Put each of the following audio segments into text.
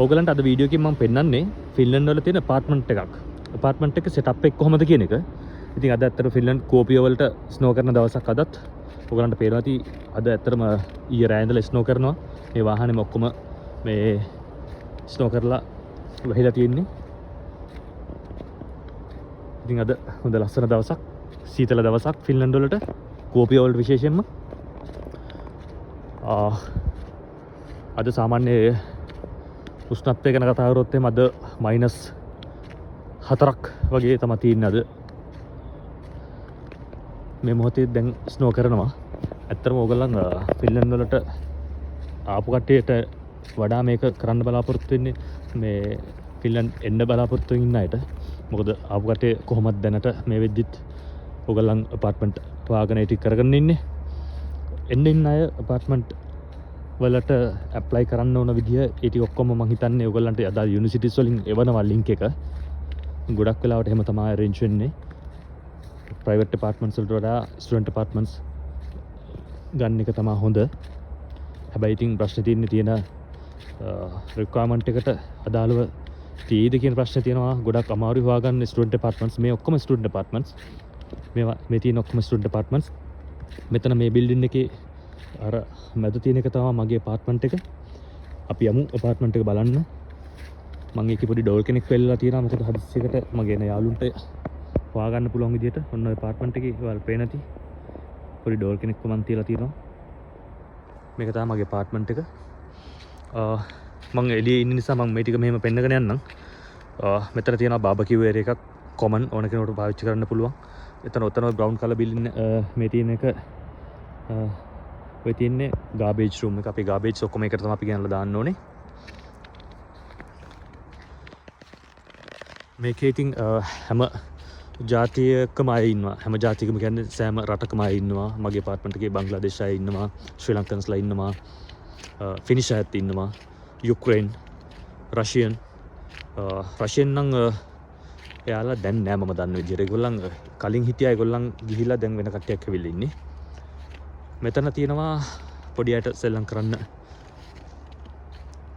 ඕගලන්ට අද වීඩියෝ එකකින් මම පෙන්නන්නේ ෆින්ලන්ඩ් වල තියෙන ඇපාර්ට්මන්ට් එකක්. ඇපාර්ට්මන්ට් එක සෙටප් එක කොහොමද කියන එක. ඉතින් අද ඇත්තට ෆින්ලන්ඩ් කෝපිය වලට ස්නෝ කරන දවසක් අදත්. ඕගලන්ට පේනවා ඇති අද ඇත්තටම ඊයේ රෑ ඉඳලා ස්නෝ කරනවා. මේ වාහනේම ඔක්කොම මේ ස්නෝ කරලා වෙහිලා තියෙන්නේ. ඉතින් අද හොඳ ලස්සන දවසක්, සීතල දවසක් ෆින්ලන්ඩ් වලට කෝපිය වලට විශේෂයෙන්ම. අද සාමාන්‍ය උෂ්ණත්වය ගැන කතා කරොත් එහෙම අද -4ක් වගේ තමයි තියෙන්නේ අද. මේ මොහොතේ දැන් ස්නෝ කරනවා. ඇත්තටම ඕගොල්ලන් ෆින්ලන්ඩ් වලට ආපු කට්ටියට වඩා මේක කරන්න බලාපොරොත්තු වෙන්නේ මේ ෆින්ලන්ඩ් එන්න බලාපොරොත්තු වෙන අයට. මොකද ආපු කට්ටිය කොහොමද දැනට මේ වෙද්දිත් ඕගොල්ලන් ඇපාර්ට්මන්ට් හොයාගෙන ඉති කරගෙන ඉන්නේ. එන්න ඉන්න අය ඇපාර්ට්මන්ට් වලට ඇප්ලයි කරන්න ඕන විදිහ ඒ ටික ඔක්කොම මම හිතන්නේ ඔයගොල්ලන්ට අදාළ යුනිවර්සිටිස් වලින් එවනවා ලින්ක් එක. ගොඩක් වෙලාවට එහෙම තමයි arrange වෙන්නේ. ප්‍රයිවට් ඇපාර්ට්මන්ට්ස් වලට වඩා ස්ටුඩන්ට් ඇපාර්ට්මන්ට්ස් ගන්න එක තමයි හොඳ. හැබැයි ඉතින් ප්‍රශ්නේ තියෙන රික්වයර්මන්ට් එකට අදාළව තියෙයිද කියන ප්‍රශ්නේ තියෙනවා. ගොඩක් අමාරුයි හොයාගන්න ස්ටුඩන්ට් ඇපාර්ට්මන්ට්ස්. මේ ඔක්කොම ස්ටුඩන්ට් ඇපාර්ට්මන්ට්ස්. මේ තියෙන ඔක්කොම ස්ටුඩන්ට් ඇපාර්ට්මන්ට්ස්. මෙතන මේ බිල්ඩින් එකේ අර මැද තියෙන එක තමයි මගේ ඇපාර්ට්මන්ට් එක. අපි යමු ඇපාර්ට්මන්ට් එක බලන්න. මම ඒකේ පොඩි ඩෝල් කෙනෙක් වෙල්ලා තියෙනවා. මොකද හදිස්සියකට මගේ නේ යාළුන්ට හොයාගන්න පුළුවන් විදියට ඔන්න ඔය ඇපාර්ට්මන්ට් එකේ ඔයාලා පේන නැති පොඩි ඩෝල් කෙනෙක් මම තියලා තියෙනවා. මේක තමයි මගේ ඇපාර්ට්මන්ට් එක. මම එළියේ ඉන්න නිසා මම මේ ටික මෙහෙම පෙන්නගෙන යන්නම්. මෙතන තියෙනවා බාබකියු ඒරියා එකක් කොමන් ඕන කෙනෙකුට පාවිච්චි කරන්න පුළුවන්. එතන ඔතන බ්‍රවුන් කලර් බිල්ඩින් මේ තියෙන එක ඔය තියන්නේ ගාබේජ් රූම් එක. අපි ගාබේජ් ඔක්කොම එකට තමයි අපි ගෙනල්ලා දාන්න ඕනේ. මේකේ ඉතින් හැම ජාතියකම අය ඉන්නවා. හැම ජාතියකම කියන්නේ සෑම රටකම අය ඉන්නවා. මගේ ඇපාර්ට්මන්ට් එකේ බංග්ලාදේශ අය ඉන්නවා, ශ්‍රී ලංකන්ස්ලා ඉන්නවා, ෆිනිෂ් අයත් ඉන්නවා, යුක්‍රේන්, රෂියන්. රෂියන් නම් එයාලා දැන් නෑ මම දන්න විදිහට. ඒගොල්ලන් කලින් හිටියා. ඒගොල්ලන් ගිහිලා දැන් වෙන කට්ටියක් ඇවිල්ලා ඉන්නේ. මෙතන තියෙනවා පොඩි අයට සෙල්ලම් කරන්න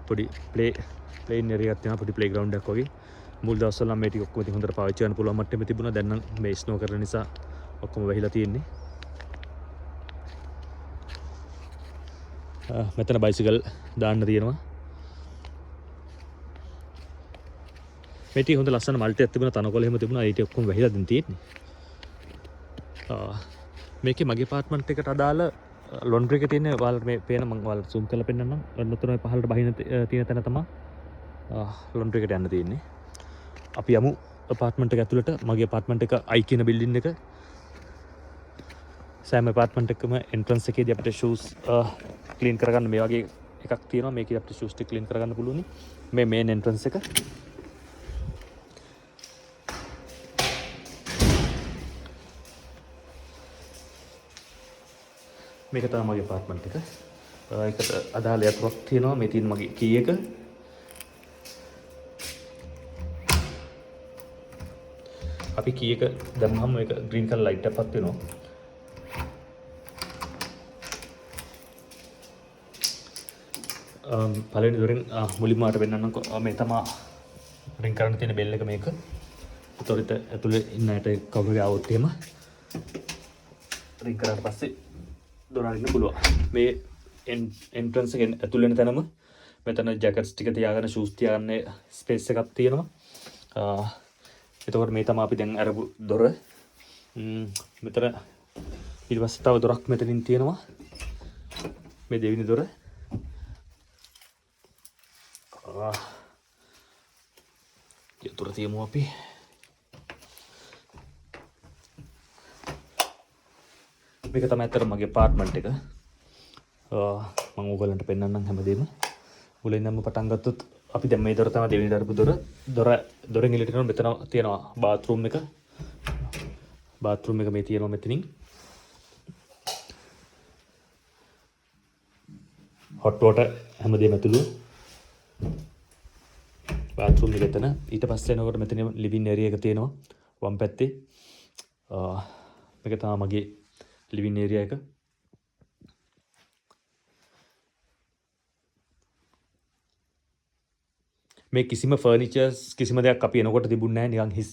පොඩි ප්ලේන් ඒරියා එකක් තියෙනවා. පොඩි ප්ලේ ග්‍රවුන්ඩ් එකක් වගේ. මුල් දවස්වල නම් මේ ටික ඔක්කොම ඉතින් හොඳට පාවිච්චි කරන්න පුළුවන් මට්ටමේ තිබුණා. දැන් නම් මේ ස්නෝ කරන නිසා ඔක්කොම වැහිලා තියෙන්නේ. මෙතන බයිසිකල් දාන්න තියෙනවා. මේ ටික හොඳ ලස්සන මල්ටියක් තිබුණා. තනකොළ එහෙම තිබුණා. ඒ ටික ඔක්කොම වැහිලා දැන් තියෙන්නේ. මේකේ මගේ ඇපාර්ට්මන්ට් එකට අදාළ ලොන්ඩ්‍රි එක තියෙන්නේ. ඔයාලට මේ පේන මම ඔයාලට zoom කරලා පෙන්නන්නම්. ඔන්න ඔය පහළට බහින තියෙන තැන තමයි ලොන්ඩ්‍රි එකට යන්න තියෙන්නේ. අපි යමු ඇපාර්ට්මන්ට් එක ඇතුළට. මගේ ඇපාර්ට්මන්ට් එක අයි කියන බිල්ඩින් එක. සෑම ඇපාර්ට්මන්ට් එකකම එන්ට්‍රන්ස් එකේදී අපිට ෂූස් ක්ලීන් කරගන්න මේ වගේ එකක් තියෙනවා. මේකේ අපිට ෂූස් ටික ක්ලීන් කරගන්න පුළුවන්. මේ මේන් එන්ට්‍රන්ස් එක. මේක තමයි මගේ ඇපාර්ට්මන්ට් එක. ඒකට අදාළ යතුරක් තියෙනවා. මේ තියෙන මගේ කී එක. අපි කී එක දැම්මම මේක ග්‍රීන් කලර් ලයිට් එකක් පත් වෙනවා. පළවෙනි දොරෙන් මුලින්ම ආට වෙන්නනම් මේ තමයි රින් කරන්න තියෙන බෙල් එක මේක. උතොරිත ඇතුලේ ඉන්න අයට කවුරු ආවොත් එහෙම රින් කරාට පස්සේ දොර අරින්න පුළුවන්. මේ එන්ට්‍රන්ස් එකෙන් ඇතුල් වෙන තැනම මෙතන ජැකට්ස් ටික තියාගෙන ෂූස් තියාගන්න ස්පේස් එකක් තියෙනවා. එතකොට මේ තමයි අපි දැන් අරපු දොර. මෙතන ඊට පස්සේ තව දොරක් මෙතනින් තියෙනවා. මේ දෙවෙනි දොර. යතුර තියමු අපි. මේක තමයි අතර මගේ ඇපාර්ට්මන්ට් එක. මම ඕගලන්ට පෙන්නන්නම් හැමදේම. මුලින් ඉඳන්ම පටන් ගත්තොත් අපි දැන් මේ දොර තමයි දෙවෙනි දරපු දොර. දොරෙන් එළියට යනකොට මෙතන තියෙනවා බාත්රූම් එක. බාත්රූම් එක මේ තියෙනවා මෙතනින්. හොට් වෝටර් හැමදේම ඇතුළු. බාත්රූම් එක එතන. ඊට පස්සේ එනකොට මෙතන ලිවිං ඒරියා එක තියෙනවා වම් පැත්තේ. මේක තමයි මගේ ලිවිං ඒරියා එක. මේ කිසිම ෆර්නිචර්ස් කිසිම දෙයක් අපි එනකොට තිබුණේ නැහැ. නිකන් හිස්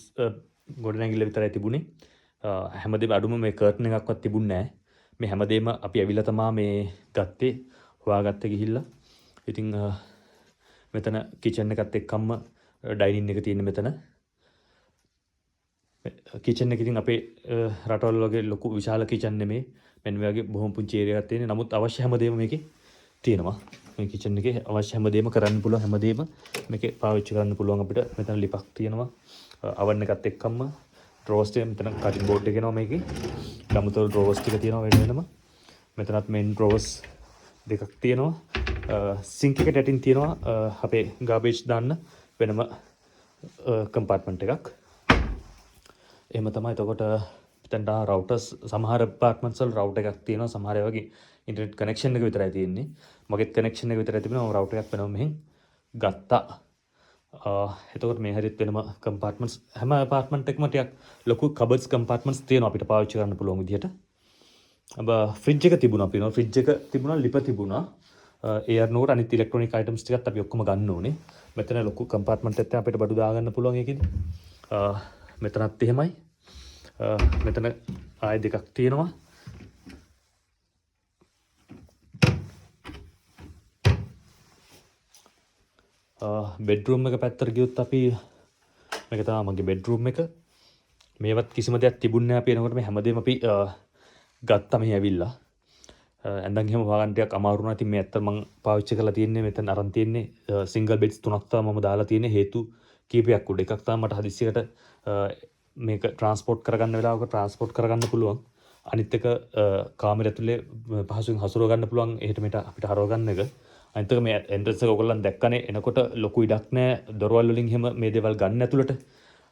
ගොඩනැගිල්ල විතරයි තිබුණේ. හැමදේම අඩුම මේ කර්ටන් එකක්වත් තිබුණේ නැහැ. මේ හැමදේම අපි ඇවිල්ලා තමා මේ ගත්තේ හොයාගත්තේ ගිහිල්ලා. ඉතින් මෙතන කිචන් එකත් එක්කම ඩයිනින් එක තියෙන මෙතන. කිචන් එක ඉතින් අපේ රටවල් වගේ ලොකු විශාල කිචන් නෙමේ. මෙන්න මේ වගේ බොහොම පුංචි ඒරියා එකක් තියෙන්නේ. නමුත් අවශ්‍ය හැමදේම මේකේ තියෙනවා. මේ කිචන් එකේ අවශ්‍ය හැමදේම කරන්න පුළුවන් හැමදේම මේකේ පාවිච්චි කරන්න පුළුවන් අපිට. මෙතන ලිපක් තියෙනවා. අවන් එකත් එක්කම ඩ්‍රෝස් තියෙන මෙතන කටින් බෝඩ් එක එනවා මේකේ. ගමුතොල් ඩ්‍රෝස් ටික තියෙනවා වෙන වෙනම. මෙතනත් මේන් ඩ්‍රෝස් දෙකක් තියෙනවා. සිංක් එකට යටින් තියෙනවා අපේ ගාබේජ් දාන්න වෙනම කම්පාර්ට්මන්ට් එකක්. එහෙම තමයි. එතකොට මෙතනට රවුටර්ස් සමහර ඇපාර්ට්මන්ට්ස් වල රවුටර් එකක් තියෙනවා. සමහර ඒවා වගේ ඉන්ටර්නෙට් කනෙක්ෂන් එක විතරයි තියෙන්නේ. මගෙත් කනෙක්ෂන් එක විතරයි තිබුණා. රවුටර් එකක් වෙනම මෙහෙන් ගත්තා. එතකොට මේ හැරිත් වෙනම කම්පාර්ට්මන්ට්ස් හැම ඇපාර්ට්මන්ට් එකකම ටිකක් ලොකු කබඩ්ස් කම්පාර්ට්මන්ට්ස් තියෙනවා අපිට පාවිච්චි කරන්න පුළුවන් විදිහට. ෆ්‍රිජ් එක තිබුණා අපිට. ෆ්‍රිජ් එක තිබුණා, ලිප තිබුණා. එයාර් නෝට අනිත් ඉලෙක්ට්‍රොනික අයිටම්ස් ටිකත් අපි ඔක්කොම ගන්න ඕනේ. මෙතන ලොකු කම්පාර්ට්මන්ට් එකක් අපිට බඩු දාගන්න පුළුවන් ඒකෙදි. මෙතනත් එහෙමයි. මෙතන ආය දෙකක් තියෙනවා. බෙඩ්රූම් එක පැත්තට ගියොත් අපි මේක තමයි මගේ බෙඩ්රූම් එක. මේවත් කිසිම දෙයක් තිබුණේ නැහැ අපි එනකොට. මේ හැමදේම අපි ගත්තා මෙහි ඇවිල්ලා. ඇඳන් එහෙම හොයාගන්න ටිකක් අමාරු වුණා. ඉතින් මේ ඇත්තට මම පාවිච්චි කරලා තියෙන්නේ මෙතන අරන් තියෙන්නේ සිංගල් බෙඩ්ස් 3ක් තමයි මම දාලා තියෙන්නේ. හේතු කීපයක් උඩ. එකක් තමයි මට හදිස්සියකට මේක ට්‍රාන්ස්පෝර්ට් කරගන්න වෙලාවක ට්‍රාන්ස්පෝර්ට් කරගන්න පුළුවන්. අනිත් එක කාමරය ඇතුලේ පහසුවෙන් හසුරව ගන්න පුළුවන්. එහෙට මෙට අපිට හරව ගන්න එක. අනිත් එක මේ එන්ට්‍රන්ස් එක ඔයගොල්ලන් දැක්කනේ. එනකොට ලොකු ඉඩක් නැහැ. දොරවල් වලින් එහෙම මේ දේවල් ගන්න ඇතුළට.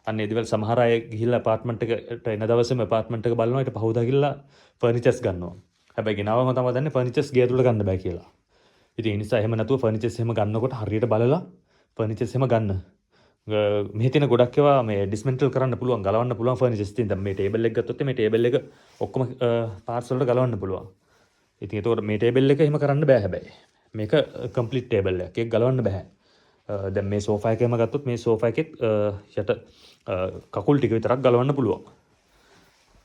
අන්න ඒ දේවල් සමහර අය ගිහිල්ලා ඇපාර්ට්මන්ට් එකට එන දවසේම ඇපාර්ට්මන්ට් එක බලනවා. ඊට පහුවදා ගිහිල්ලා ෆර්නිචර්ස් ගන්නවා. හැබැයි ගෙනාවම තමයි දන්නේ ෆර්නිචර්ස් ගේ ඇතුළට ගන්න බෑ කියලා. ඉතින් ඒ නිසා එහෙම නැතුව ෆර්නිචර්ස් එහෙම ගන්නකොට හරියට බලලා ෆර්නිචර්ස් එහෙම ගන්න. මෙහි තියෙන ගොඩක් ඒවා මේ ඩිස්මෙන්ටල් කරන්න පුළුවන්, ගලවන්න පුළුවන් ෆර්නිචර්ස් තියෙන. දැන් මේ ටේබල් එක ගත්තොත් මේ ටේබල් එක ඔක්කොම පාර්ට්ස් වලට ගලවන්න පුළුවන්. ඉතින් ඒතකොට මේ ටේබල් එක එහෙම කරන්න බෑ හැබැයි. මේක කම්ප්ලීට් ටේබල් එකක්. ඒක ගලවන්න බෑ. දැන් මේ සෝෆා එකේම ගත්තොත් මේ සෝෆා එකෙත් යට කකුල් ටික විතරක් ගලවන්න පුළුවන්.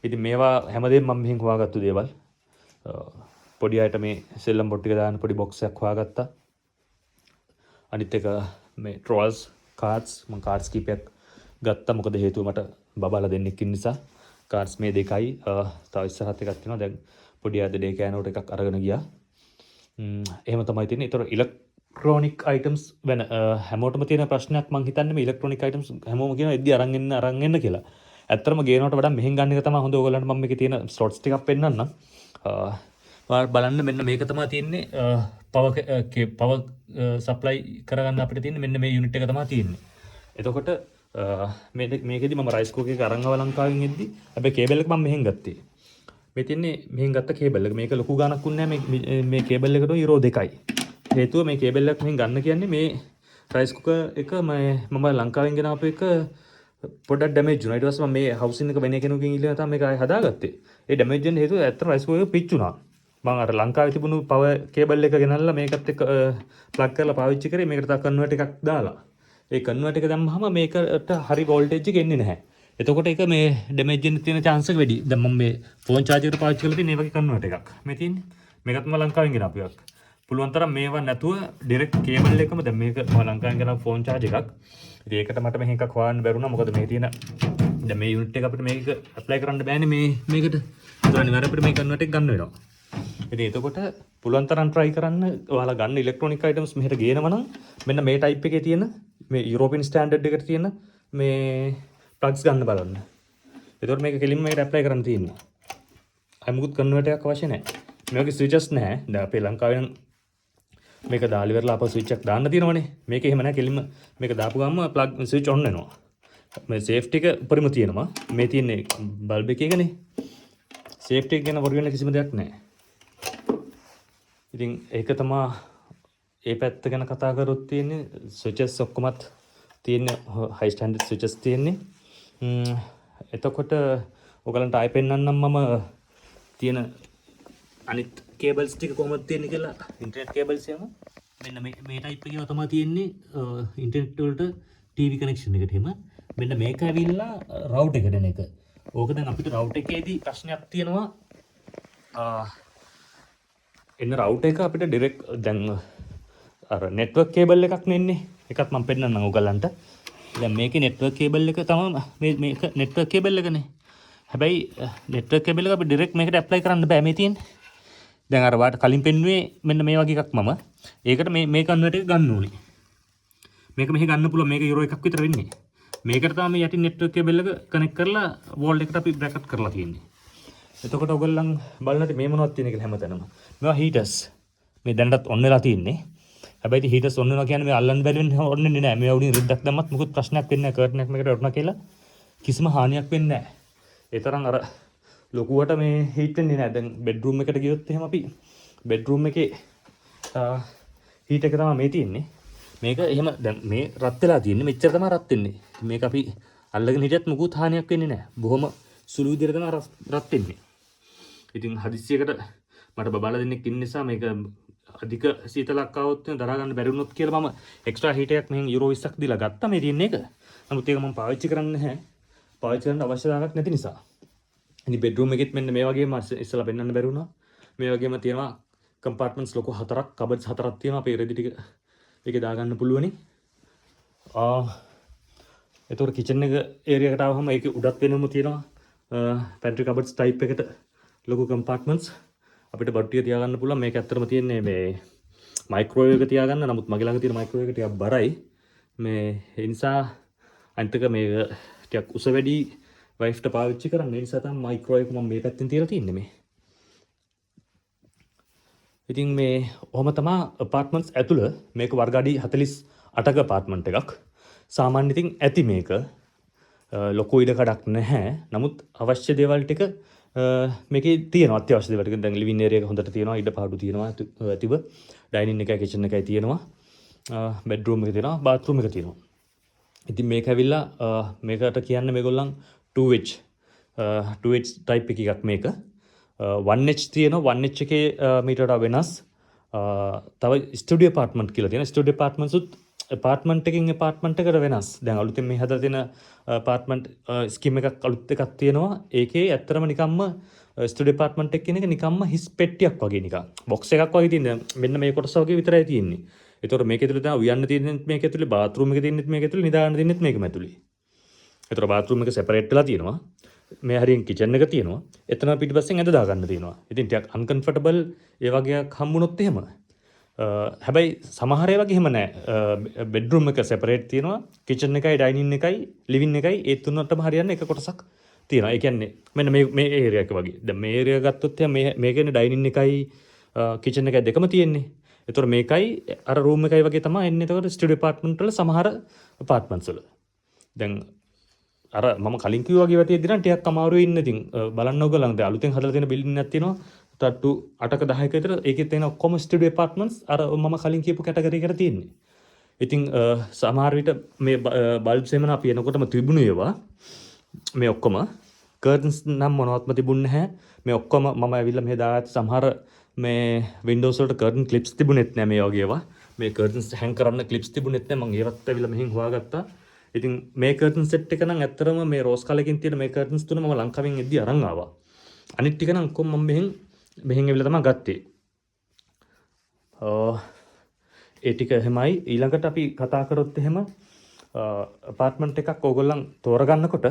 ඉතින් මේවා හැමදේම මම මෙහෙන් හොයාගත්තු දේවල්. පොඩි අයට මේ සෙල්ලම් බොට් ටික දාන්න පොඩි බොක්ස් එකක් හොයාගත්තා. අනිත් එක මේ ට්‍රෝල්ස් කාඩ්ස් මම කාඩ්ස් කීපයක් ගත්තා. මොකද හේතුව මට බබාලා දෙන්නෙක් ඉන්න නිසා. කාඩ්ස් මේ දෙකයි තව ඉස්සරහත් එකක් තියෙනවා. දැන් පොඩි අය දෙඩේ කෑනෝට එකක් අරගෙන ගියා. එහෙම තමයි තියෙන්නේ. ඒතර ඉලෙක්ට්‍රොනික අයිටම්ස් වෙන හැමෝටම තියෙන ප්‍රශ්නයක් මම හිතන්නේ මේ ඉලෙක්ට්‍රොනික අයිටම්ස් හැමෝම කියනවා එද්දි අරන් එන්න කියලා. ඇත්තටම ගේනවට වඩා මෙහෙන් ගන්න එක තමයි හොඳ. ඔයගොල්ලන්ට මම මේකේ තියෙන ස්ලොට්ස් ටිකක් පෙන්නන්නම්. ඔයාලා බලන්න මෙන්න මේක තමයි තියෙන්නේ පවර් සප්ලයි කරගන්න අපිට තියෙන්නේ මෙන්න මේ යුනිට් එක තමයි තියෙන්නේ. එතකොට මේකෙදි මම රයිස් කුකර් එක අරන් ආව ලංකාවෙන් එද්දි හැබැයි කේබල් එක මම මෙහෙන් ගත්තේ. මේ තියෙන්නේ මෙහෙන් ගත්ත කේබල් එක. මේක ලොකු ගාණක් උන්නේ නැහැ. මේ කේබල් එකට යුරෝ 2යි. හේතුව මේ කේබල් එක මෙහෙන් ගන්න කියන්නේ මේ රයිස් කුකර් එක මම ලංකාවෙන් ගෙනාපු එක පොඩ්ඩක් ඩැමේජ් වුණා. ඊට පස්සේ මම මේ හවුසින් එක වෙන කෙනෙකුගෙන් ඉල්ලලා තමයි මේක ආයෙ හදාගත්තේ. ඒ ඩැමේජ් වෙන හේතුව ඇත්තටම රයිස් කුකර් එක පිච්චුණා. මම අර ලංකාවේ තිබුණු පවර් කේබල් එක ගෙනල්ලා මේකත් එක්ක ප්ලග් කරලා පාවිච්චි කරේ. මේකට තව කන්වර්ට් එකක් දාලා. ඒ කන්වර්ට් එක දැම්මහම මේකට හරි වෝල්ටේජ් එක එන්නේ නැහැ. එතකොට ඒක මේ ඩැමේජ් වෙන්න තියෙන chance එක වැඩි. දැන් මම මේ ෆෝන් charger එකට පාවිච්චි කරලා තියෙන මේ වගේ කන්වර්ට් එකක්. මේ තියෙන්නේ. මේකත් මම ලංකාවෙන් ගෙනාපු එකක්. පුළුවන් තරම් මේවා නැතුව ඩිරෙක්ට් කේබල් එකම දැන් මේක මම ලංකාවෙන් ගෙනාපු ෆෝන් charger එකක්. ඉතින් ඒකට මට මෙහෙන් එකක් හොයන්න බැරුණා. මොකද මේ තියෙන දැන් මේ යුනිට් එක අපිට මේක ඇප්ලයි කරන්න බෑනේ මේකට. ඒතකොට අනිවාර්යයෙන් අපිට මේ කන්වර්ට් එක ගන්න වෙනවා. ඉතින් එතකොට පුළුවන් තරම් try කරන්න ඔයාලා ගන්න ඉලෙක්ට්‍රොනික අයිටම්ස් මෙහෙට ගේනවා නම් මෙන්න මේ type එකේ තියෙන මේ යුරෝපියන් ස්ටෑන්ඩඩ් එකට තියෙන මේ ප්ලග්ස් ගන්න බලන්න. එතකොට මේක කෙලින්ම මේකට ඇප්ලයි කරන්න තියෙනවා. අය මුකුත් කන්වර්ටර් එකක් අවශ්‍ය නැහැ. මේ වගේ ස්විචස් නැහැ. දැන් අපේ ලංකාවේ නම් මේක දාලා ඉවරලා අපෝ ස්විච් එකක් දාන්න තියෙනවනේ. මේක එහෙම නැහැ. කෙලින්ම මේක දාපු ගමන් ප්ලග් ස්විච් ඔන් වෙනවා. මේ සේෆ්ටි එක උඩරිම තියෙනවා. මේ තියෙන්නේ බල්බ් එකේනේ. සේෆ්ටි එක ගැන වර්ග වෙන කිසිම දෙයක් නැහැ. ඉතින් ඒක තමයි ඒ පැත්ත ගැන කතා කරොත් තියෙන්නේ. ස්විචස් ඔක්කොමත් තියෙන්නේ හයි ස්ටෑන්ඩඩ් ස්විචස් තියෙන්නේ. එතකොට ඔයගලන්ට ආයෙ පෙන්නන්නම් මම තියෙන අනිත් කේබල්ස් ටික කොහොමද තියෙන්නේ කියලා. ඉන්ටර්නෙට් කේබල්ස් එහෙම මෙන්න මේ ටයිප් එකේ තමයි තියෙන්නේ ඉන්ටර්නෙට් වලට ටීවී කනෙක්ෂන් එකට එහෙම. මෙන්න මේක ඇවිල්ලා රවුටර් එකට දෙන එක. ඕක දැන් අපිට රවුටර් එකේදී ප්‍රශ්නයක් තියෙනවා. එන්න රවුටර් එක අපිට ඩිරෙක්ට් දැන් අර නෙට්වර්ක් කේබල් එකක් නෙන්නේ. එකක් මම පෙන්නන්නම් ඔයගලන්ට. දැන් මේකේ නෙට්වර්ක් කේබල් එක තමයි මේක නෙට්වර්ක් කේබල් එකනේ. හැබැයි නෙට්වර්ක් කේබල් එක අපි ඩිරෙක්ට් මේකට ඇප්ලයි කරන්න බෑ මේ තියෙන්නේ. දැන් අර වාට කලින් පෙන්නුවේ මෙන්න මේ වගේ එකක් මම. ඒකට මේ කන්වර්ටර් එක ගන්න ඕනේ. මේක මෙහි ගන්න පුළුවන් මේක යුරෝ එකක් විතර වෙන්නේ. මේකට තමයි යටින් නෙට්වර්ක් කේබල් එක කනෙක්ට් කරලා වෝල් එකට අපි බ්‍රැකට් කරලා තියෙන්නේ. එතකොට ඔයගොල්ලන් බලන්න මේ මොනවද තියෙන කියලා හැමතැනම. මේවා හීටර්ස්. මේ දැනටත් ඔන් වෙලා තියෙන්නේ. හැබැයි ඉතින් හීටර්ස් ඔන් වෙනවා කියන්නේ මේ අල්ලන්න බැරි වෙන්නේ ඔන් වෙන්නේ නැහැ. මේ උඩින් රිද්දක් දැම්මත් මොකුත් ප්‍රශ්නයක් වෙන්නේ නැහැ. කර්ටන් එකක් මේකට වටුණා කියලා කිසිම හානියක් වෙන්නේ නැහැ. ඒ තරම් අර ලොකුවට මේ හීට් වෙන්නේ නැහැ. දැන් බෙඩ්රූම් එකට ගියොත් එහෙම අපි බෙඩ්රූම් එකේ හීට් එක තමයි මේ තියෙන්නේ. මේක එහෙම දැන් මේ රත් වෙලා තියෙන්නේ මෙච්චර තමයි රත් වෙන්නේ. මේක අපි අල්ලගෙන හිටියත් මොකුත් හානියක් වෙන්නේ නැහැ. බොහොම සුළු විදිහට තමයි රත් වෙන්නේ. ඉතින් හදිස්සියකට මට බබාලා දෙන්නෙක් ඉන්න නිසා මේක අධික සීතලක් ආවොත් දරා ගන්න බැරි වුණොත් කියලා මම එක්ස්ට්‍රා හීටර් එකක් මෙහෙන් යුරෝ 20ක් දීලා ගත්තා මේ තියෙන එක. නමුත් ඒක මම පාවිච්චි කරන්නේ නැහැ. පාවිච්චි කරන්න අවශ්‍යතාවයක් නැති නිසා. ඉතින් බෙඩ්රූම් එකෙත් මෙන්න මේ වගේම ඉස්සලා පෙන්වන්න බැරි වුණා. මේ වගේම තියෙනවා කම්පාර්ට්මන්ට්ස් ලොකු 4ක් කබඩ්ස් 4ක් තියෙනවා. අපේ රෙදි ටික ඒකේ දාගන්න පුළුවනි. එතකොට කිචන් එක ඒරියා එකට ආවම ඒකේ උඩත් වෙනම තියෙනවා පැන්ට්‍රි කබඩ්ස් ටයිප් එකට ලොකු කම්පාර්ට්මන්ට්ස් අපිට බඩු ටික තියාගන්න පුළුවන්. මේක ඇත්තටම තියෙන්නේ මේ මයික්‍රෝවේව් එක තියාගන්න. නමුත් මගේ ළඟ තියෙන මයික්‍රෝවේව් එක ටිකක් බරයි. මේ ඒ නිසා අනිත් එක මේක ටිකක් උස වැඩි වයිෆ්ට පාවිච්චි කරන්න. ඒ නිසා තමයි මයික්‍රෝවේව් එක මම මේ පැත්තෙන් තියලා තින්නේ මේ. ඉතින් මේ ඔහම තමයි අපාර්ට්මන්ට්ස් ඇතුළ මේක වර්ග අඩි 48ක අපාර්ට්මන්ට් එකක්. සාමාන්‍ය ඉතින් ඇති මේක ලොකු ඉඩ කඩක් නැහැ. නමුත් අවශ්‍ය දේවල් ටික මේකේ තියෙනවා. අත්‍යවශ්‍ය දේවල් ටික දැන් ලිවිං ඒරියා එක හොඳට තියෙනවා. ඉඩ පාඩු තියෙනවා ඇතිව. ඩයිනින් එකයි කිචන් එකයි තියෙනවා. බෙඩ්රූම් එක තියෙනවා. බාත්රූම් එක තියෙනවා. ඉතින් මේක ඇවිල්ලා මේකට කියන්නේ මේගොල්ලන් 2H ටයිප් එකක් මේක. 1H තියෙනවා. 1H එකේ මීට වඩා වෙනස්. තව ස්ටුඩියෝ අපාර්ට්මන්ට් කියලා තියෙනවා. ස්ටුඩියෝ අපාර්ට්මන්ට්ස් උත් අපාර්ට්මන්ට් එකකින් අපාර්ට්මන්ට් එකට වෙනස්. දැන් අලුතෙන් මේ හදලා තියෙන අපාර්ට්මන්ට් ස්කීම් එකක් අලුත් එකක් තියෙනවා. ඒකේ ඇත්තටම නිකම්ම ස්ටුඩියෝ අපාර්ට්මන්ට් එක කියන එක නිකම්ම හිස් පෙට්ටියක් වගේ නිකන්. බොක්ස් එකක් වගේ තියෙන. මෙන්න මේ කොටස වගේ විතරයි තියෙන්නේ. ඒතකොට මේක ඇතුලේ තමයි උයන්න තියෙන්නේ මේක ඇතුලේ, බාත්රූම් එක තියෙන්නේ මේක ඇතුලේ, නිදාගන්න තියෙන්නේ මේකම ඇතුලේ. ඒතකොට බාත්රූම් එක සෙපරේට් වෙලා තියෙනවා. මේ හරියෙන් කිචන් එක තියෙනවා. එතන පිටිපස්සෙන් ඇඳ දාගන්න තියෙනවා. ඉතින් ටිකක් අන්කම්ෆර්ටබල් ඒ වගේක් හම්බුනොත් එහෙම. හැබැයි සමහර ඒවා එහෙම නැහැ. බෙඩ්රූම් එක සෙපරේට් තියෙනවා. කිචන් එකයි ඩයිනින් එකයි ලිවින් එකයි ඒ තුනටම හරියන්නේ එක කොටසක් තියෙනවා. ඒ කියන්නේ මෙන්න මේ ඒරියා එක වගේ. දැන් මේ ඒරියා ගත්තොත් එහෙනම් මේ කියන්නේ ඩයිනින් එකයි කිචන් එකයි දෙකම තියෙන්නේ. ඒතකොට මේකයි අර රූම් එකයි වගේ තමයි එන්නේ. ඒතකොට ස්ටුඩියෝ අපාර්ට්මන්ට් වල සමහර අපාර්ට්මන්ට්ස් වල. දැන් අර මම කලින් කිව්වා වගේ වටියදී නම් ටිකක් අමාරුයි ඉන්න. ඉතින් බලන්න ඕගොල්ලන් දැන් අලුතෙන් හදලා තියෙන බිල්ඩින් එකක් තියෙනවා. තට්ටු 8ක 10ක විතර. ඒකෙත් තියෙන ඔක්කොම ස්ටුඩියෝ අපාර්ට්මන්ට්ස් අර මම කලින් කියපු කැටගරි එකට තියෙන්නේ. ඉතින් සමහර විට මේ බල්බ්ස් එහෙම අපි එනකොටම තිබුණේ ඒවා. මේ ඔක්කොම කර්ටන්ස් නම් මොනවත්ම තිබුණ නැහැ. මේ ඔක්කොම මම ඇවිල්ලා මෙහෙ දාගත්ත සමහර මේ වින්ඩෝස් වලට කර්ටන් ක්ලිප්ස් තිබුණෙත් නැහැ මේ වගේ ඒවා. මේ කර්ටන්ස් හැං කරන්න ක්ලිප්ස් තිබුණෙත් නැහැ. මම ඒවත් ඇවිල්ලා මෙහෙන් හොයාගත්තා. ඉතින් මේ කර්ටන් සෙට් එක නම් ඇත්තටම මේ රෝස් කලකින් තියෙන මේ කර්ටන්ස් තුන මම ලංකාවෙන් එද්දි අරන් ආවා. අනිත් ටික නම් කොහොම මම මෙහෙන් ඇවිල්ලා තමයි ගත්තේ. ඒ ටික එහෙමයි. ඊළඟට අපි කතා කරොත් එහෙම අපාර්ට්මන්ට් එකක් ඕගොල්ලන් තෝරගන්නකොට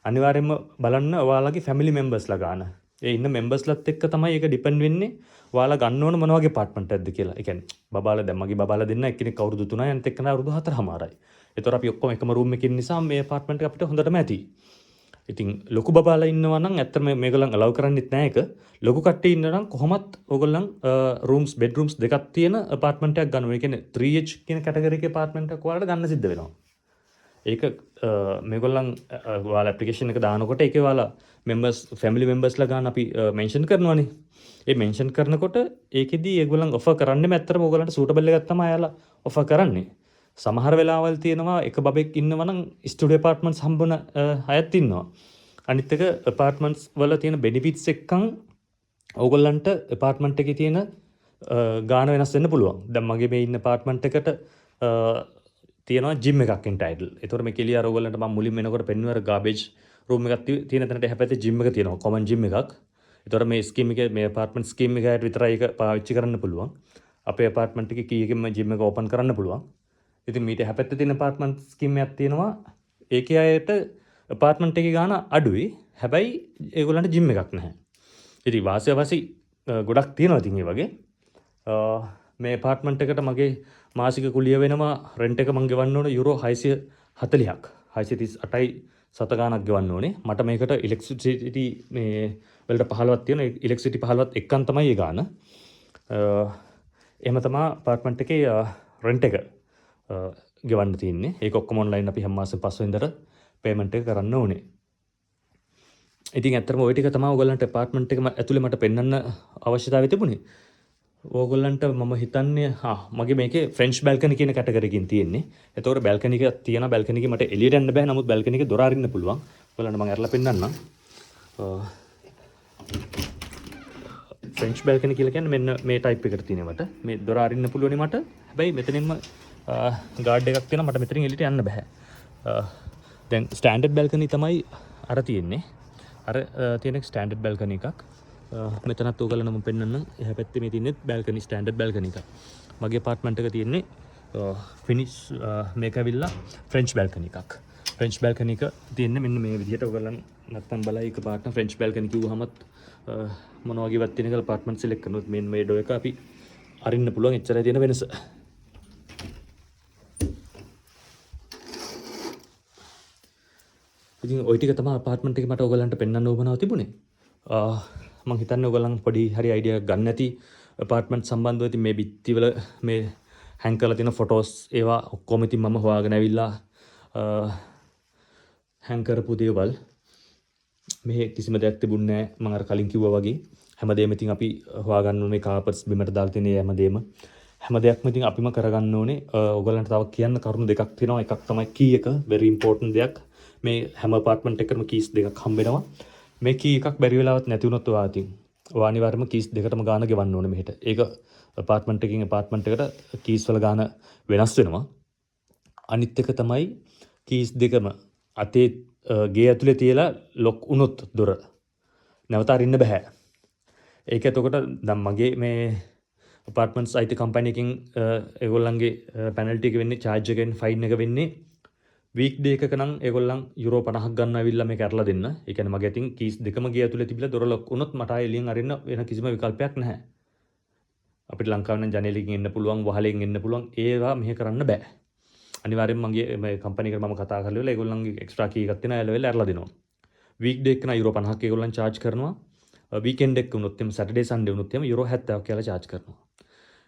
අනිවාර්යයෙන්ම බලන්න ඔයාලගේ ෆැමිලි මෙම්බර්ස්ලා ගන්න. ඒ ඉන්න මෙම්බර්ස්ලත් එක්ක තමයි ඒක ඩිපෙන්ඩ් වෙන්නේ. ඔයාලා ගන්න ඕන මොන වගේ අපාර්ට්මන්ට් එකක්ද කියලා. ඒ කියන්නේ බබාලා දැන් මගේ බබාලා දෙන්න එක්කෙනෙක් අවුරුදු 3යි අනිත් එක්කෙනා අවුරුදු 4මාරයි. ඒතර අපි ඔක්කොම එකම රූම් එකකින් නිසා මේ අපාර්ට්මන්ට් එක අපිට හොඳටම ඇති. ඉතින් ලොකු බබාලා ඉන්නවා නම් ඇත්තට මේගොල්ලන් අලව් කරන්නේත් නැහැ ඒක. ලොකු කට්ටිය ඉන්නවා නම් කොහොමත් ඕගොල්ලන් රූම්ස් බෙඩ්රූම්ස් දෙකක් තියෙන අපාර්ට්මන්ට් එකක් ගන්නවා. ඒ කියන්නේ 3H කියන කැටගරි එකේ අපාර්ට්මන්ට් එකක් ඔයාලට ගන්න සිද්ධ වෙනවා. ඒක මේගොල්ලන් ඔයාලා ඇප්ලිකේෂන් එක දානකොට ඒකේ ඔයාලා මෙම්බර්ස් ෆැමිලි මෙම්බර්ස්ලා ගන්න අපි මෙන්ෂන් කරනවානේ. ඒ මෙන්ෂන් කරනකොට ඒකෙදි ඒගොල්ලන් ඔෆර් කරන්නේම ඇත්තටම ඕගොල්ලන්ට සූටබල් එකක් තමයි අයාලා ඔෆර් කරන්නේ. සමහර වෙලාවල් තියෙනවා එක බබෙක් ඉන්නවා නම් ස්ටුඩියෝ අපාර්ට්මන්ට්ස් හම්බුන අයත් ඉන්නවා. අනිත් එක අපාර්ට්මන්ට්ස් වල තියෙන බෙනිෆිට්ස් එක්කන් ඕගොල්ලන්ට අපාර්ට්මන්ට් එකේ තියෙන ගාන වෙනස් වෙන්න පුළුවන්. දැන් මගේ මේ ඉන්න අපාර්ට්මන්ට් එකට තියෙනවා ජිම් එකක් එන්ටයිටල්. ඒතකොට මේ කෙලිය අර ඔයගොල්ලන්ට මම මුලින්ම එනකොට පෙන්වුවා ගාබේජ් රූම් එකක් තියෙන තැනට එහා පැත්තේ ජිම් එක තියෙනවා. කොමන් ජිම් එකක්. ඒතකොට මේ ස්කීම් එකේ මේ අපාර්ට්මන්ට් ස්කීම් එකකට විතරයි ඒක පාවිච්චි කරන්න පුළුවන්. අපේ අපාර්ට්මන්ට් එකේ කීයකින්ම ජිම් එක ඕපන් කරන්න පුළුවන්. ඉතින් මීට එහා පැත්තේ තියෙන අපාර්ට්මන්ට් ස්කීම් එකක් තියෙනවා. ඒකේ අයට අපාර්ට්මන්ට් එකේ ගාන අඩුයි. හැබැයි ඒගොල්ලන්ට ජිම් එකක් නැහැ. ඉතින් වාසිය ගොඩක් තියෙනවා ඉතින් ඒ වගේ. මේ අපාර්ට්මන්ට් එකට මගේ මාසික කුලිය වෙනවා රෙන්ට් එක මං ගෙවන්න ඕනේ යුරෝ 640ක්. 638යි සත ගාණක් ගෙවන්න ඕනේ. මට මේකට ඉලෙක්ට්‍රිසිටි මේ වලට 15ක් තියෙනවා. ඉලෙක්ට්‍රිසිටි 15ත් එක්කන් තමයි ඒ ගාණ. එහෙම තමයි අපාර්ට්මන්ට් එකේ රෙන්ට් එක ගෙවන්න තියෙන්නේ. ඒක ඔක්කොම ඔන්ලයින් අපි හැම මාසෙම 5 වෙනිදාට පේමන්ට් එක කරන්න ඕනේ. ඉතින් ඇත්තටම ওই ටික තමයි ඔයගොල්ලන්ට අපාර්ට්මන්ට් එකම ඇතුලේ මට පෙන්වන්න අවශ්‍යතාවය තිබුණේ. ඕගොල්ලන්ට මම හිතන්නේ මගේ මේකේ ෆ්‍රෙන්ච් බැල්කනි කියන කැටගරි එකකින් තියෙන්නේ. ඒතකොට බැල්කනි එක තියෙන බැල්කනි එක මට එළියට යන්න බෑ. නමුත් බැල්කනි එක දොර අරින්න පුළුවන්. ඔයගොල්ලන්ට මම අරලා පෙන්නන්නම්. ෆ්‍රෙන්ච් බැල්කනි කියලා කියන්නේ මෙන්න මේ ටයිප් එකට තියෙනවට. මේ දොර අරින්න පුළුවනි මට. හැබැයි මෙතනින්ම ගාඩ් එකක් තියෙනවා. මට මෙතනින් එළියට යන්න බෑ. දැන් ස්ටෑන්ඩඩ් බැල්කනි තමයි අර තියෙන්නේ. අර තියෙන ස්ටෑන්ඩඩ් බැල්කනි එකක්. මෙතනත් ඕගොල්ලන්ට මම පෙන්නන්නම්. එහා පැත්තේ මේ තියෙන්නේ බැල්කනි ස්ටෑන්ඩඩ් බැල්කනි එකක්. මගේ අපාර්ට්මන්ට් එක තියෙන්නේ ෆිනිෂ් මේක ඇවිල්ලා ෆ්‍රෙන්ච් බැල්කනි එකක්. ෆ්‍රෙන්ච් බැල්කනි එක තියෙන්නේ මෙන්න මේ විදිහට. ඔයගොල්ලන් නැත්තම් බලයි එක පාර්ට්නර් ෆ්‍රෙන්ච් බැල්කනි කිව්වහමත් මොන වගේවත් තියෙන කියලා අපාර්ට්මන්ට් සිලෙක්ට් කරනොත් මේ ඩෝ එක අපි අරින්න පුළුවන්. එච්චරයි තියෙන වෙනස. ඉතින් ওই ටික තමයි අපාර්ට්මන්ට් එකේ මට ඔයගොල්ලන්ට පෙන්වන්න ඕමනාව තිබුණේ. මම හිතන්නේ ඔයගොල්ලන් පොඩි හරි අයිඩියා ගන්න නැති අපාර්ට්මන්ට් සම්බන්ධව ඉතින් මේ බිත්තිවල මේ හැන්ග් කරලා තියෙන ෆොටෝස් ඒවා ඔක්කොම ඉතින් මම හොයාගෙන ඇවිල්ලා හැන්ග් කරපු දේවල් මේ කිසිම දෙයක් තිබුණේ නැහැ. මම අර කලින් කිව්වා වගේ හැමදේම ඉතින් අපි හොයාගන්න ඕනේ. කාපර්ස් බිමට දාලා තියෙන හැම දෙයක්ම ඉතින් අපිම කරගන්න ඕනේ. ඔයගොල්ලන්ට තව කියන්න කරුණු දෙකක් තියෙනවා. එකක් තමයි කී එක very important දෙයක්. මේ හැම අපාර්ට්මන්ට් එකකම කීස් දෙකක් හම්බ වෙනවා. මේ කී එකක් බැරි වෙලාවත් නැති වුණොත් ඔයා අනිවාර්යයෙන්ම කීස් දෙකටම ගාන ගෙවන්න ඕනේ මෙහෙට. ඒක අපාර්ට්මන්ට් එකකින් අපාර්ට්මන්ට් එකට කීස් වල ගාන වෙනස් වෙනවා. අනිත් එක තමයි කීස් දෙකම අතේ ගේ ඇතුලේ තියලා ලොක් වුණොත් දොර නැවත අරින්න බෑ. ඒක එතකොට දැන් මගේ මේ අපාර්ට්මන්ට්ස් IT කම්පැනි එකකින් ඒගොල්ලන්ගේ පෙනල්ටි එක වෙන්නේ charge එකෙන් fine එක වෙන්නේ වීක් ඩේ එකක නම් ඒගොල්ලන් යුරෝ 50ක් ගන්න ඇවිල්ලා මේක අරලා දෙන්න. ඒ කියන්නේ මගේ අතින් කීස් දෙකම ගේ ඇතුලේ තිබිලා දොර ලොක් වුණොත් මට ආයෙ එළියෙන් අරින්න වෙන කිසිම විකල්පයක් නැහැ. අපිට ලංකාවේ නම් ජනේලකින් එන්න පුළුවන්, වහලෙන් එන්න පුළුවන්. ඒවා මෙහෙ කරන්න බෑ. අනිවාර්යෙන් මගේ මේ කම්පැනි එකට මම කතා කරලා ඉවරලා ඒගොල්ලන්ගේ එක්ස්ට්‍රා කී එකක් තියෙනවා. එලෙවල් අරලා දෙනවා. වීක් ඩේ එක නම් යුරෝ 50ක් ඒගොල්ලන් charge කරනවා. වීකෙන්ඩ් එක වුණොත් එම් සැටර්ඩේ සන්ඩේ වුණොත් එම් යුරෝ 70ක් කියලා charge කරනවා.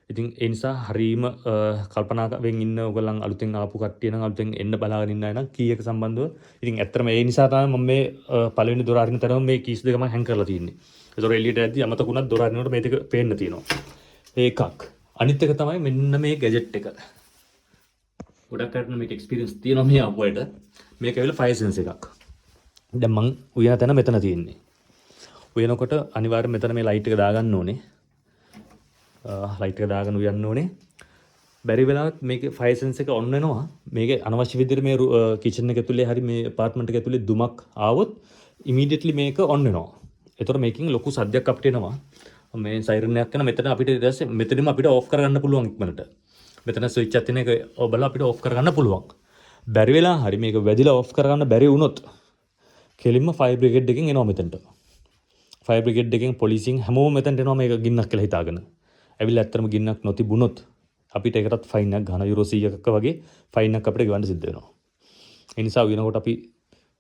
ඉතින් ඒ නිසා හරීම කල්පනාවෙන් ඉන්න ඔයගොල්ලන් අලුතෙන් ආපු කට්ටිය නම් අලුතෙන් එන්න බලාගෙන ඉන්න අය නම් කී එක සම්බන්ධව ඉතින් ඇත්තටම ඒ නිසා තමයි මම මේ පළවෙනි දොර අරින තරම මේ කීස් දෙකම හැං කරලා තියෙන්නේ. ඒතොර එළියට ඇද්දි අමතකුණත් දොර අරිනකොට මේ දෙක පේන්න තියෙනවා. ඒකක්. අනිත් එක තමයි මෙන්න මේ ගැජට් එක. ගොඩක් අයට මේක එක්ස්පීරියන්ස් තියෙනවා මේ ආපුවට. මේක ඇවිල්ලා ෆයර් සෙන්සර් එකක්. දැන් මං උයන තැන මෙතන තියෙන්නේ. උයනකොට අනිවාර්යයෙන් මෙතන මේ ලයිට් එක දාගන්න ඕනේ. ලයිට් එක දාගෙන උයන්න ඕනේ. බැරි වෙලාවත් මේකේ ෆයර් සෙන්සර් එක ඔන් වෙනවා. මේකේ අනවශ්‍ය විදිහට මේ කිචන් එක ඇතුලේ හරි මේ අපාර්ට්මන්ට් එක ඇතුලේ දුමක් ආවොත් ඉමීඩියට්ලි මේක ඔන් වෙනවා. ඒතකොට මේකෙන් ලොකු සද්දයක් අපිට එනවා. මේ සයිරන් එකක් කරන මෙතන අපිට ඊට පස්සේ මෙතනම අපිට ඕෆ් කරගන්න පුළුවන් ඉක්මනට. මෙතන ස්විච් එකක් තියෙන එක ඔබලා අපිට ඕෆ් කරගන්න පුළුවන්. බැරි වෙලා හරි මේක වැදිලා ඕෆ් කරගන්න බැරි වුණොත් කෙලින්ම ෆයර් බ්‍රිගේඩ් එකෙන් එනවා මෙතනට. ෆයර් බ්‍රිගේඩ් එකෙන් පොලිසියෙන් හැමෝම මෙතනට එනවා මේක ගින්නක් කියලා හිතාගෙන. ඇවිල්ලා ඇත්තටම ගින්නක් නොතිබුණොත් අපිට ඒකටත් ෆයින් එකක් ගන්න යුරෝ 100ක වගේ ෆයින් එකක් අපිට ගෙවන්න සිද්ධ වෙනවා. ඒ නිසා වෙනකොට අපි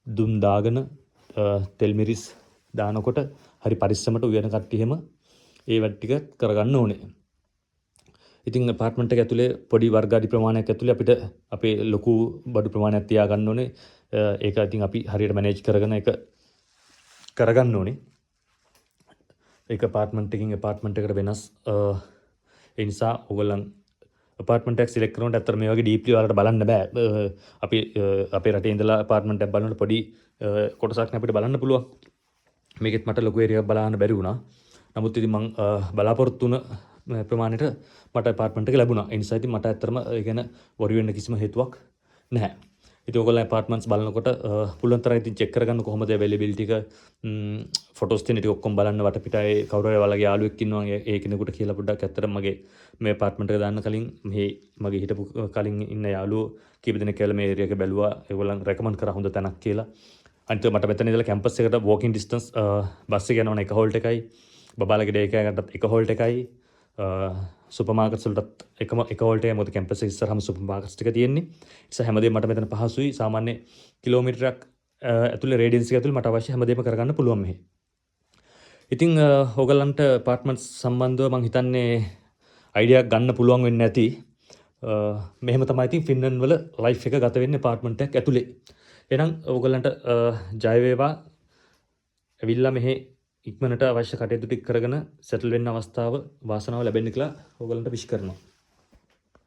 දුම් දාගෙන තෙල් මිරිස් දානකොට හරි පරිස්සමට උයන කට්ටිය එහෙම ඒ වැඩ ටික කරගන්න ඕනේ. ඉතින් අපාර්ට්මන්ට් එක ඇතුලේ පොඩි වර්ග අඩි ප්‍රමාණයක් ඇතුලේ අපිට අපේ ලොකු බඩු ප්‍රමාණයක් තියාගන්න ඕනේ. ඒක ඉතින් අපි හරියට මැනේජ් කරගෙන ඒක කරගන්න ඕනේ. ඒක අපාර්ට්මන්ට් එකකින් අපාර්ට්මන්ට් එකට වෙනස්. ඒ නිසා ඔයගොල්ලන් අපාර්ට්මන්ට් එකක් සිලෙක්ට් කරනකොට අතර මේ වගේ ඩීප්ලි වලට බලන්න බෑ. අපි අපේ රටේ ඉඳලා අපාර්ට්මන්ට් එකක් බලනකොට පොඩි කොටසක් අපිට බලන්න පුළුවන්. මේකෙත් මට ලොකු ඒරියාවක් බලන්න බැරි වුණා. නමුත් ඉතින් මම බලාපොරොත්තු වුණ ප්‍රමාණයට මට ඇපාර්ට්මන්ට් එක ලැබුණා. ඒ නිසා ඉතින් මට ඇත්තටම ඒ ගැන වොරි වෙන්න කිසිම හේතුවක් නැහැ. ඉතින් ඔයගොල්ලෝ ඇපාර්ට්මන්ට්ස් බලනකොට පුළුවන් තරම් ඉතින් චෙක් කරගන්න කොහොමද අවైలබිලිටි එක ෆොටෝස් තියෙන ටික ඔක්කොම බලන්න වටපිටාවේ කවුරු හරි ඔයාලගේ යාළුවෙක් ඉන්නවා ඒ කෙනෙකුට කියලා පොඩ්ඩක් ඇත්තටම මගේ මේ ඇපාර්ට්මන්ට් එක දාන්න කලින් මේ මගේ හිටපු කලින් ඉන්න යාළුවෝ කීප දෙනෙක් කියලා මේ ඒරියා එක බැලුවා. ඒගොල්ලන් රෙකමන්ඩ් කරා හොඳ තැනක් කියලා. අනිත් මට මෙතන ඉඳලා කැම්පස් එකට වෝකින් ඩිස්ටන්ස් බස් එක යනවනේ 1 හෝල්ට් එකයි. බබාලගේ ඩේ එකකටත් 1 හෝල්ට් එකයි. සුපර් මාකට්ස් වලටත් 1 හෝල්ට් එකයි. මොකද කැම්පස් එක ඉස්සරහම සුපර් මාකට්ස් ටික තියෙන්නේ. ඒ නිසා හැමදේම මට මෙතන පහසුයි. සාමාන්‍ය කිලෝමීටරයක් ඇතුලේ රේඩියන්ස් එක ඇතුලේ මට අවශ්‍ය හැමදේම කරගන්න පුළුවන් මෙහි. ඉතින් ඕගලන්ට ඇපාර්ට්මන්ට්ස් සම්බන්ධව මම හිතන්නේ අයිඩියා ගන්න පුළුවන් වෙන්නේ නැති. මෙහෙම තමයි ඉතින් ෆින්ලන්ඩ් වල ලයිෆ් එක ගත වෙන්නේ ඇපාර්ට්මන්ට් එකක් ඇතුලේ. එහෙනම් ඕගලන්ට ජය වේවා. ඇවිල්ලා මෙහි ඉක්මනට අවශ්‍ය කටයුතු ටික කරගෙන සෙටල් වෙන්න අවස්ථාව වාසනාව ලැබෙන්න කියලා ඕගලන්ට විශ් කරනවා.